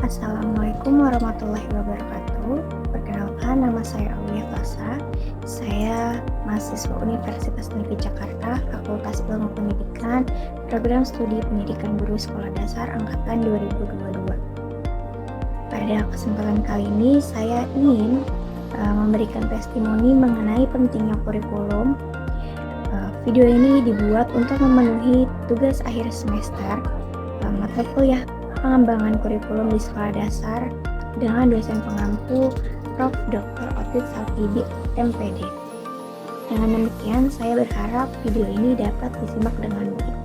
Assalamualaikum warahmatullahi wabarakatuh. Perkenalkan, nama saya Aulia Fasa. Saya mahasiswa Universitas Negeri Jakarta, Fakultas Ilmu Pendidikan, Program Studi Pendidikan Guru Sekolah Dasar Angkatan 2022. Pada kesempatan kali ini, saya ingin memberikan testimoni mengenai pentingnya kurikulum. Video ini dibuat untuk memenuhi tugas akhir semester mata kuliah pengembangan kurikulum di sekolah dasar dengan dosen pengampu Prof. Dr. Otit Saltibi, MPD. Dengan demikian, saya berharap video ini dapat disimak dengan baik.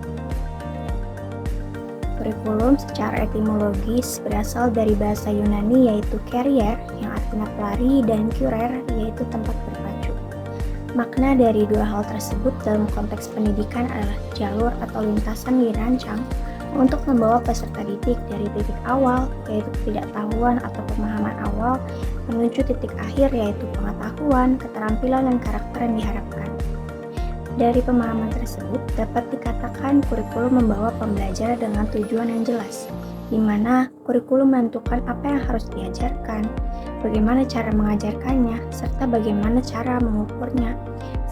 Kurikulum secara etimologis berasal dari bahasa Yunani yaitu carrier yang artinya pelari dan curer yaitu tempat berpacu. Makna dari dua hal tersebut dalam konteks pendidikan adalah jalur atau lintasan dirancang untuk membawa peserta didik dari titik awal, yaitu ketidaktahuan atau pemahaman awal, menuju titik akhir, yaitu pengetahuan, keterampilan, dan karakter yang diharapkan. Dari pemahaman tersebut, dapat dikatakan kurikulum membawa pembelajaran dengan tujuan yang jelas, di mana kurikulum menentukan apa yang harus diajarkan, bagaimana cara mengajarkannya, serta bagaimana cara mengukurnya,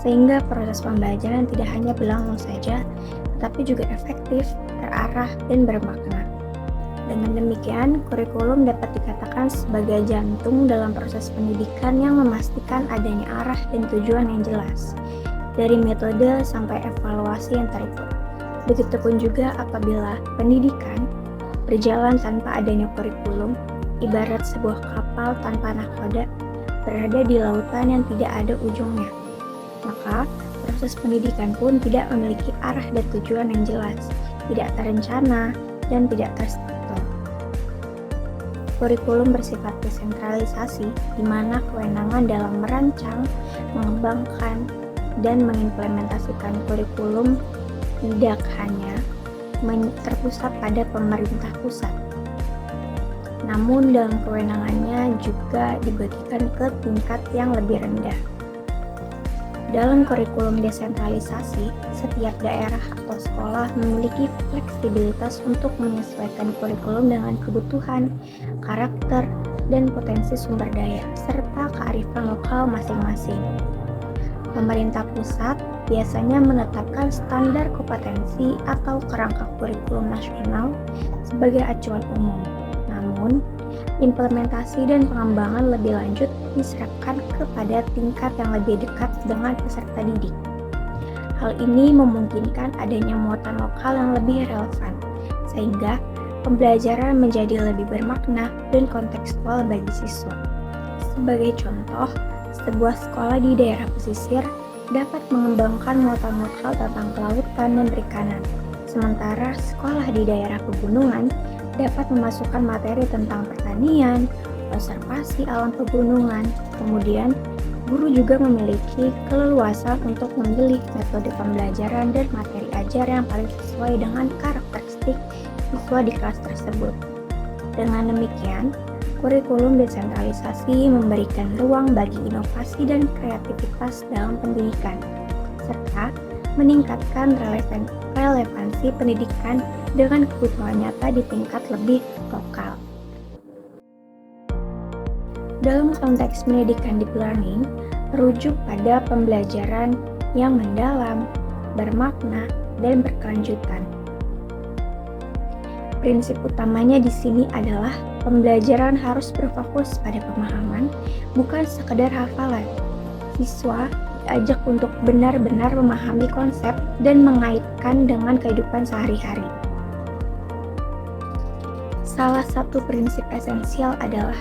sehingga proses pembelajaran tidak hanya berlangsung saja, tetapi juga efektif, terarah, dan bermakna. Dengan demikian, kurikulum dapat dikatakan sebagai jantung dalam proses pendidikan yang memastikan adanya arah dan tujuan yang jelas, dari metode sampai evaluasi yang terukur. Begitupun juga apabila pendidikan berjalan tanpa adanya kurikulum, ibarat sebuah kapal tanpa nahkoda berada di lautan yang tidak ada ujungnya. Maka, proses pendidikan pun tidak memiliki arah dan tujuan yang jelas, tidak terencana, dan tidak terstruktur. Kurikulum bersifat desentralisasi, di mana kewenangan dalam merancang, mengembangkan, dan mengimplementasikan kurikulum tidak hanya terpusat pada pemerintah pusat, namun dalam kewenangannya juga dibagikan ke tingkat yang lebih rendah. Dalam kurikulum desentralisasi, setiap daerah atau sekolah memiliki fleksibilitas untuk menyesuaikan kurikulum dengan kebutuhan, karakter, dan potensi sumber daya, serta kearifan lokal masing-masing. Pemerintah pusat biasanya menetapkan standar kompetensi atau kerangka kurikulum nasional sebagai acuan umum. Namun, implementasi dan pengembangan lebih lanjut diserahkan kepada tingkat yang lebih dekat dengan peserta didik. Hal ini memungkinkan adanya muatan lokal yang lebih relevan, sehingga pembelajaran menjadi lebih bermakna dan kontekstual bagi siswa. Sebagai contoh, sebuah sekolah di daerah pesisir dapat mengembangkan muatan lokal tentang kelautan dan perikanan, sementara sekolah di daerah pegunungan dapat memasukkan materi tentang pertanian, konservasi alam pegunungan. Kemudian, guru juga memiliki keleluasan untuk memilih metode pembelajaran dan materi ajar yang paling sesuai dengan karakteristik siswa di kelas tersebut. Dengan demikian, kurikulum desentralisasi memberikan ruang bagi inovasi dan kreativitas dalam pendidikan, serta meningkatkan relevansi pendidikan dengan kebutuhan nyata di tingkat lebih lokal. Dalam konteks pendidikan deep learning, merujuk pada pembelajaran yang mendalam, bermakna, dan berkelanjutan. Prinsip utamanya di sini adalah pembelajaran harus berfokus pada pemahaman, bukan sekedar hafalan. Siswa diajak untuk benar-benar memahami konsep dan mengaitkan dengan kehidupan sehari-hari. Salah satu prinsip esensial adalah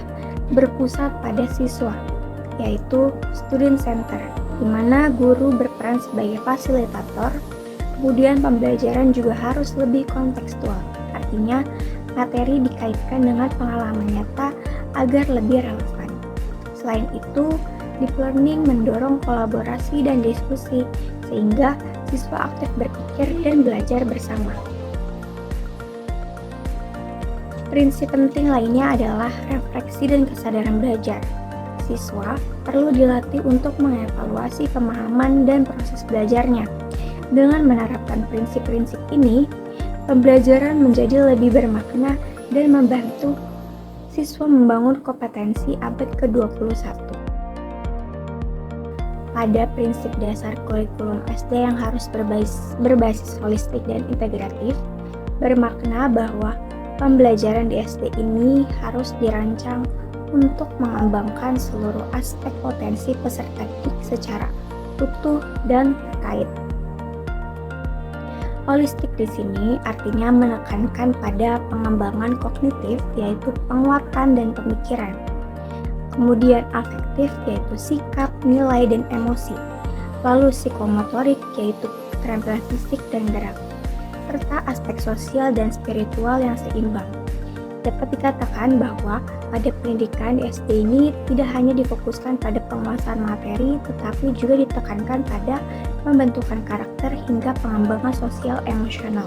berpusat pada siswa, yaitu student center, di mana guru berperan sebagai fasilitator. Kemudian pembelajaran juga harus lebih kontekstual, artinya materi dikaitkan dengan pengalaman nyata agar lebih relevan. Selain itu, deep learning mendorong kolaborasi dan diskusi, sehingga siswa aktif berpikir dan belajar bersama. Prinsip penting lainnya adalah refleksi dan kesadaran belajar. Siswa perlu dilatih untuk mengevaluasi pemahaman dan proses belajarnya. Dengan menerapkan prinsip-prinsip ini, pembelajaran menjadi lebih bermakna dan membantu siswa membangun kompetensi abad ke-21. Pada prinsip dasar kurikulum SD yang harus berbasis holistik dan integratif, bermakna bahwa pembelajaran di SD ini harus dirancang untuk mengembangkan seluruh aspek potensi peserta didik secara utuh dan terkait. Holistik di sini artinya menekankan pada pengembangan kognitif, yaitu penguatan dan pemikiran. Kemudian afektif, yaitu sikap, nilai, dan emosi. Lalu psikomotorik, yaitu keterampilan fisik dan gerak. Serta aspek sosial dan spiritual yang seimbang. Dapat dikatakan bahwa pada pendidikan di SD ini tidak hanya difokuskan pada penguasaan materi, tetapi juga ditekankan pada pembentukan karakter hingga pengembangan sosial emosional.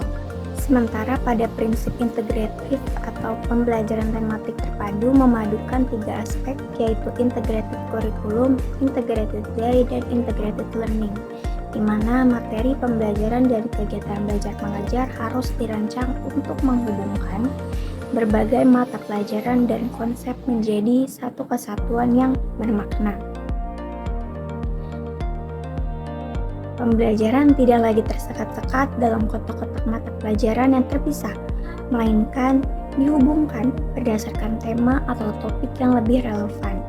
Sementara pada prinsip integratif atau pembelajaran tematik terpadu memadukan 3 aspek, yaitu integrated curriculum, integrated day, dan integrated learning, di mana materi pembelajaran dan kegiatan belajar mengajar harus dirancang untuk menghubungkan berbagai mata pelajaran dan konsep menjadi satu kesatuan yang bermakna. Pembelajaran tidak lagi tersekat-sekat dalam kotak-kotak mata pelajaran yang terpisah, melainkan dihubungkan berdasarkan tema atau topik yang lebih relevan.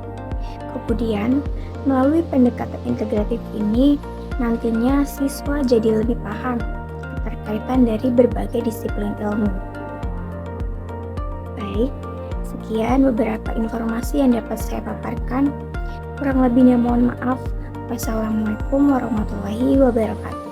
Kemudian, melalui pendekatan integratif ini, nantinya siswa jadi lebih paham keterkaitan dari berbagai disiplin ilmu. Baik, sekian beberapa informasi yang dapat saya paparkan. Kurang lebihnya mohon maaf. Wassalamualaikum warahmatullahi wabarakatuh.